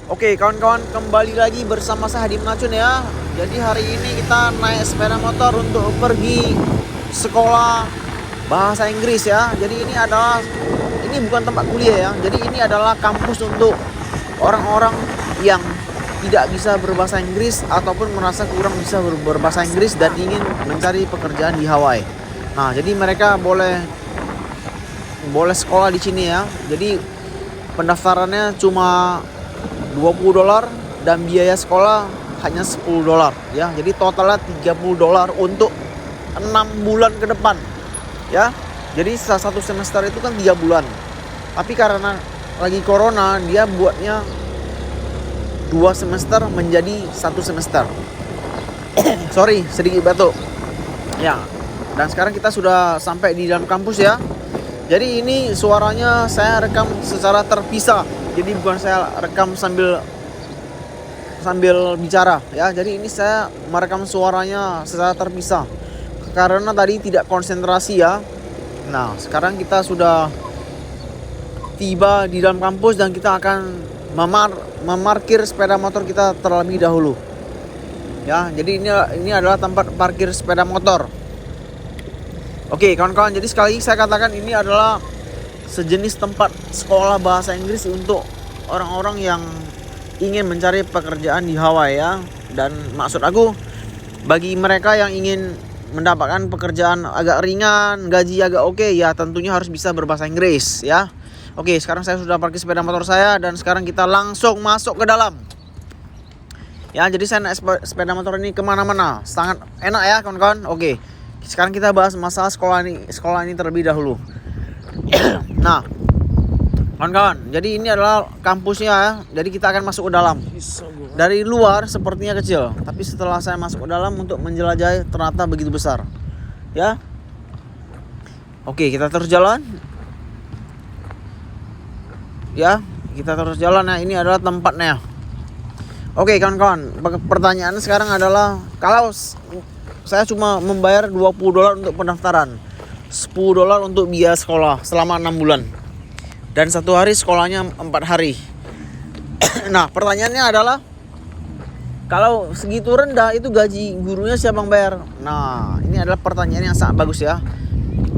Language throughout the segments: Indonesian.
Oke kawan-kawan, kembali lagi bersama saya Hadi Mengacun ya. Jadi hari ini kita naik sepeda motor untuk pergi sekolah bahasa Inggris ya. Jadi ini bukan tempat kuliah ya. Jadi ini adalah kampus untuk orang-orang yang tidak bisa berbahasa Inggris ataupun merasa kurang bisa berbahasa Inggris dan ingin mencari pekerjaan di Hawaii. Nah, jadi mereka boleh sekolah di sini ya. Jadi pendaftarannya cuma $20 dan biaya sekolah hanya $10 ya. Jadi totalnya $30 untuk 6 bulan ke depan ya. Jadi satu semester itu kan 3 bulan. Tapi karena lagi corona, dia buatnya 2 semester menjadi 1 semester. Sorry, sedikit batuk. Ya. Dan sekarang kita sudah sampai di dalam kampus ya. Jadi ini suaranya saya rekam secara terpisah. Jadi bukan saya rekam sambil bicara ya. Jadi ini saya merekam suaranya secara terpisah karena tadi tidak konsentrasi ya. Nah, sekarang kita sudah tiba di dalam kampus dan kita akan memarkir sepeda motor kita terlebih dahulu. Ya, jadi ini adalah tempat parkir sepeda motor. Oke, kawan-kawan, jadi sekali lagi saya katakan ini adalah sejenis tempat sekolah bahasa Inggris untuk orang-orang yang ingin mencari pekerjaan di Hawaii ya. Dan maksud aku, bagi mereka yang ingin mendapatkan pekerjaan agak ringan, gaji agak oke, ya tentunya harus bisa berbahasa Inggris ya. Oke, sekarang saya sudah parkir sepeda motor saya dan sekarang kita langsung masuk ke dalam. Ya, jadi saya naik sepeda motor ini kemana-mana, sangat enak ya kawan-kawan. Oke, sekarang kita bahas masalah sekolah ini terlebih dahulu. Nah, kawan-kawan, jadi ini adalah kampusnya ya. Jadi kita akan masuk ke dalam. Dari luar sepertinya kecil, tapi setelah saya masuk ke dalam untuk menjelajahi ternyata begitu besar. Ya. Oke, kita terus jalan. Ya, kita terus jalan ya. Ini adalah tempatnya. Oke, kawan-kawan, pertanyaan sekarang adalah kalau saya cuma membayar $20 untuk pendaftaran, $10 untuk biaya sekolah selama 6 bulan. Dan 1 hari sekolahnya 4 hari. Nah, pertanyaannya adalah kalau segitu rendah itu gaji gurunya siapa yang bayar? Nah, ini adalah pertanyaan yang sangat bagus ya.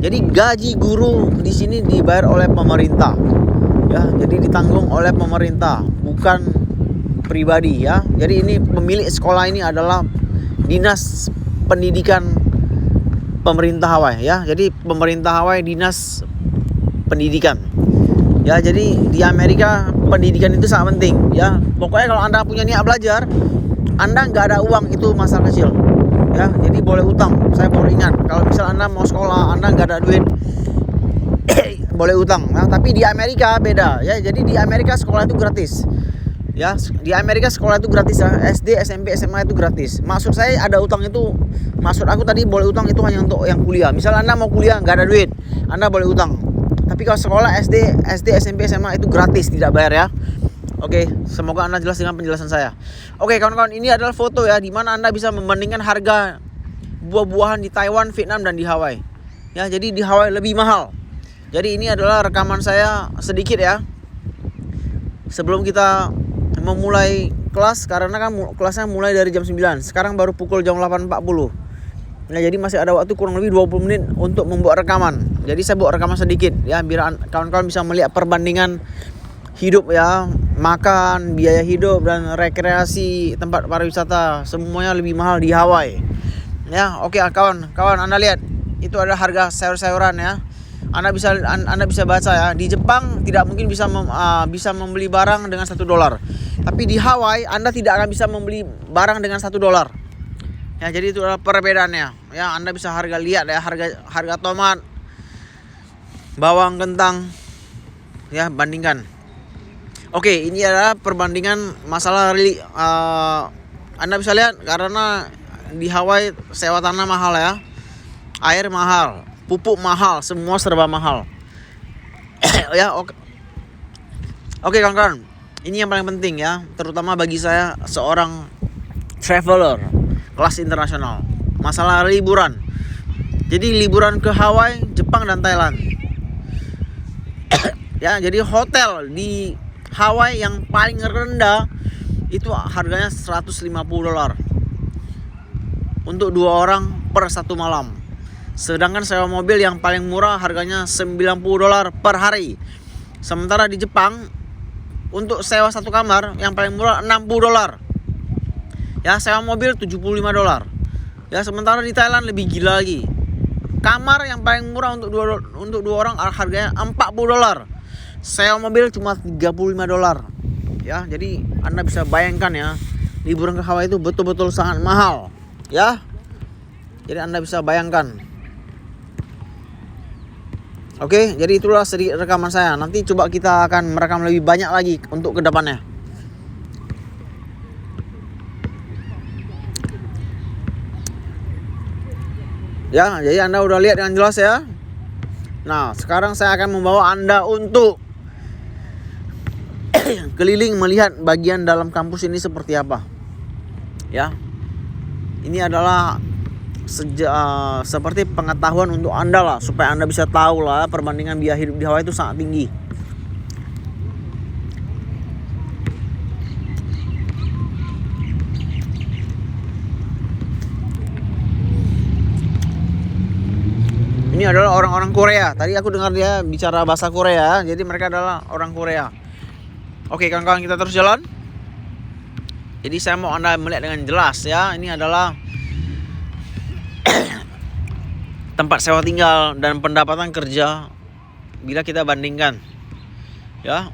Jadi gaji guru di sini dibayar oleh pemerintah. Ya, jadi ditanggung oleh pemerintah, bukan pribadi ya. Jadi ini pemilik sekolah ini adalah Dinas Pendidikan pemerintah Hawaii ya. Jadi pemerintah Hawaii Dinas Pendidikan. Ya, jadi di Amerika pendidikan itu sangat penting ya. Pokoknya kalau Anda punya niat belajar, Anda nggak ada uang itu masalah kecil ya. Jadi boleh utang. Saya baru ingat, kalau misal Anda mau sekolah, Anda nggak ada duit, boleh utang. Nah, tapi di Amerika beda ya. Jadi di Amerika sekolah itu gratis. Ya, di Amerika sekolah itu gratis ya. SD, SMP, SMA itu gratis. Maksud saya ada utang itu, maksud aku tadi boleh utang itu hanya untuk yang kuliah. Misal Anda mau kuliah nggak ada duit, Anda boleh utang. Tapi kalau sekolah SD, SMP, SMA itu gratis, tidak bayar ya. Oke, semoga Anda jelas dengan penjelasan saya. Oke, kawan-kawan, ini adalah foto ya, di mana Anda bisa membandingkan harga buah-buahan di Taiwan, Vietnam, dan di Hawaii. Ya, jadi di Hawaii lebih mahal. Jadi ini adalah rekaman saya sedikit ya. Sebelum kita memulai kelas, karena kan kelasnya mulai dari jam 9. Sekarang baru pukul jam 8.40. Nah, jadi masih ada waktu kurang lebih 20 menit untuk membuat rekaman. Jadi saya buat rekaman sedikit ya, biar kawan-kawan bisa melihat perbandingan hidup ya, makan, biaya hidup dan rekreasi, tempat pariwisata, semuanya lebih mahal di Hawaii. Ya, oke kawan Anda lihat, itu adalah harga sayur-sayuran ya. Anda bisa baca ya. Di Jepang tidak mungkin bisa membeli barang dengan $1. Tapi di Hawaii Anda tidak akan bisa membeli barang dengan $1. Ya, jadi itu adalah perbedaannya. Ya, Anda bisa lihat ya harga tomat, bawang, kentang. Ya, bandingkan. Oke, ini adalah perbandingan masalah Anda bisa lihat karena di Hawaii sewa tanah mahal ya. Air mahal, pupuk mahal, semua serba mahal. Ya, oke. Oke, kawan-kawan. Ini yang paling penting ya, terutama bagi saya seorang traveler kelas internasional. Masalah liburan. Jadi liburan ke Hawaii, Jepang, dan Thailand. Ya, jadi hotel di Hawaii yang paling rendah itu harganya $150 untuk 2 orang per 1 malam. Sedangkan sewa mobil yang paling murah harganya $90 per hari. Sementara di Jepang untuk sewa 1 kamar yang paling murah $60. Ya, sewa mobil $75. Ya, sementara di Thailand lebih gila lagi. Kamar yang paling murah untuk dua orang harganya $40. Sewa mobil cuma $35. Ya, jadi Anda bisa bayangkan ya, liburan ke Hawaii itu betul-betul sangat mahal. Ya. Jadi Anda bisa bayangkan. Oke, jadi itulah sedikit rekaman saya. Nanti coba kita akan merekam lebih banyak lagi untuk kedepannya. Ya, jadi Anda udah lihat dengan jelas ya. Nah, sekarang saya akan membawa Anda untuk keliling melihat bagian dalam kampus ini seperti apa. Ya. Ini adalah seperti pengetahuan untuk Anda lah, supaya Anda bisa tahu lah perbandingan biaya hidup di Hawaii itu sangat tinggi. Ini adalah orang-orang Korea. Tadi aku dengar dia bicara bahasa Korea, jadi mereka adalah orang Korea. Oke, kawan-kawan, kita terus jalan. Jadi saya mau Anda melihat dengan jelas ya. Ini adalah tempat sewa tinggal dan pendapatan kerja bila kita bandingkan. Ya.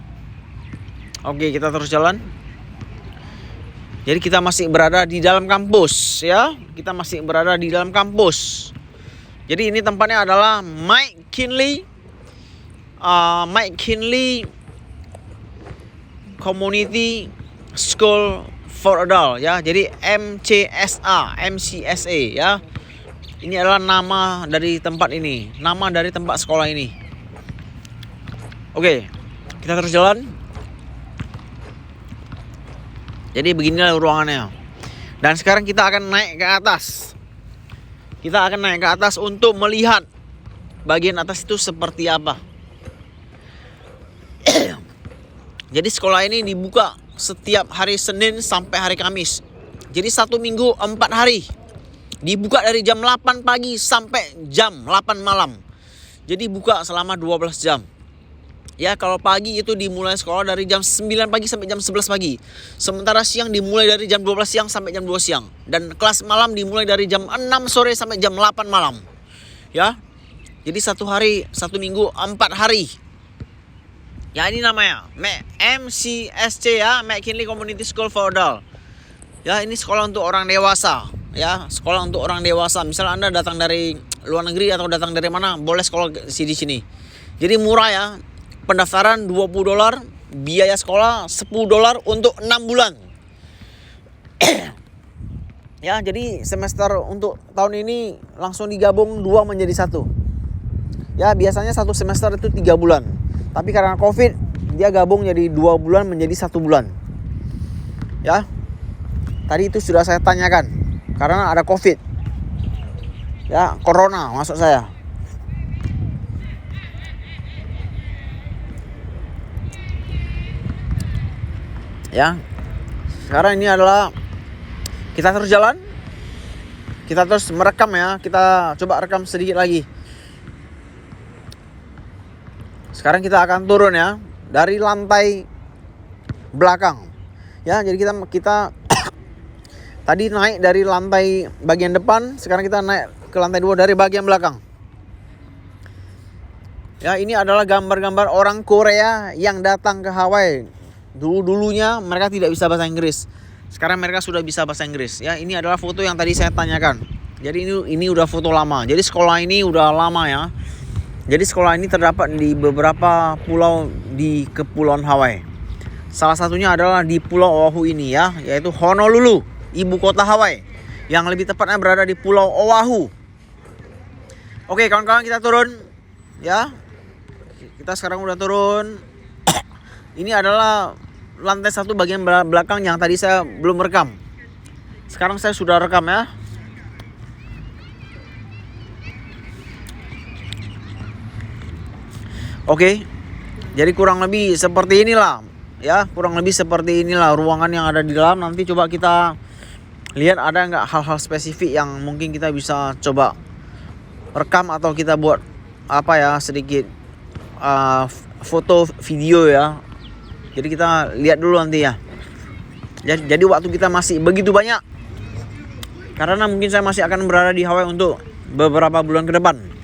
Oke, kita terus jalan. Jadi kita masih berada di dalam kampus ya. Kita masih berada di dalam kampus. Jadi ini tempatnya adalah McKinley Community School for Adult ya. Jadi MCSA ya. Ini adalah nama dari tempat ini, nama dari tempat sekolah ini. Oke, kita terus jalan. Jadi beginilah ruangannya. Dan sekarang kita akan naik ke atas. Kita akan naik ke atas untuk melihat bagian atas itu seperti apa. Jadi sekolah ini dibuka setiap hari Senin sampai hari Kamis. Jadi 1 minggu 4 hari. Dibuka dari jam 8 pagi sampai jam 8 malam. Jadi buka selama 12 jam. Ya, kalau pagi itu dimulai sekolah dari jam 9 pagi sampai jam 11 pagi. Sementara siang dimulai dari jam 12 siang sampai jam 2 siang. Dan kelas malam dimulai dari jam 6 sore sampai jam 8 malam. Ya. Jadi 1 minggu 4 hari. Ya, ini namanya MCSC ya, McKinley Community School for Adult. Ya, ini sekolah untuk orang dewasa. Ya, sekolah untuk orang dewasa. Misalnya Anda datang dari luar negeri atau datang dari mana, boleh sekolah di sini. Jadi murah ya. Pendaftaran $20, biaya sekolah $10 untuk 6 bulan. Ya, jadi semester untuk tahun ini langsung digabung 2 menjadi 1. Ya, biasanya 1 semester itu 3 bulan. Tapi karena Covid, dia gabung jadi 2 bulan menjadi 1 bulan. Ya. Tadi itu sudah saya tanyakan karena ada Covid. Ya, corona maksud saya. Ya, sekarang ini adalah kita terus jalan, kita terus merekam ya, kita coba rekam sedikit lagi. Sekarang kita akan turun ya dari lantai belakang. Ya, jadi kita tadi naik dari lantai bagian depan, sekarang kita naik ke lantai 2 dari bagian belakang. Ya, ini adalah gambar-gambar orang Korea yang datang ke Hawaii. Dulunya mereka tidak bisa bahasa Inggris. Sekarang mereka sudah bisa bahasa Inggris. Ya, ini adalah foto yang tadi saya tanyakan. Jadi ini udah foto lama. Jadi sekolah ini udah lama ya. Jadi sekolah ini terdapat di beberapa pulau di Kepulauan Hawaii. Salah satunya adalah di Pulau Oahu ini ya, yaitu Honolulu, ibu kota Hawaii. Yang lebih tepatnya berada di Pulau Oahu. Oke, kawan-kawan, kita turun ya. Kita sekarang udah turun. Ini adalah lantai 1 bagian belakang yang tadi saya belum rekam. Sekarang saya sudah rekam ya. Oke. Jadi kurang lebih seperti inilah ya, kurang lebih seperti inilah ruangan yang ada di dalam. Nanti coba kita lihat ada nggak hal-hal spesifik yang mungkin kita bisa coba rekam atau kita buat apa ya, sedikit foto video ya. Jadi kita lihat dulu nanti ya. Jadi waktu kita masih begitu banyak, karena mungkin saya masih akan berada di Hawaii untuk beberapa bulan ke depan.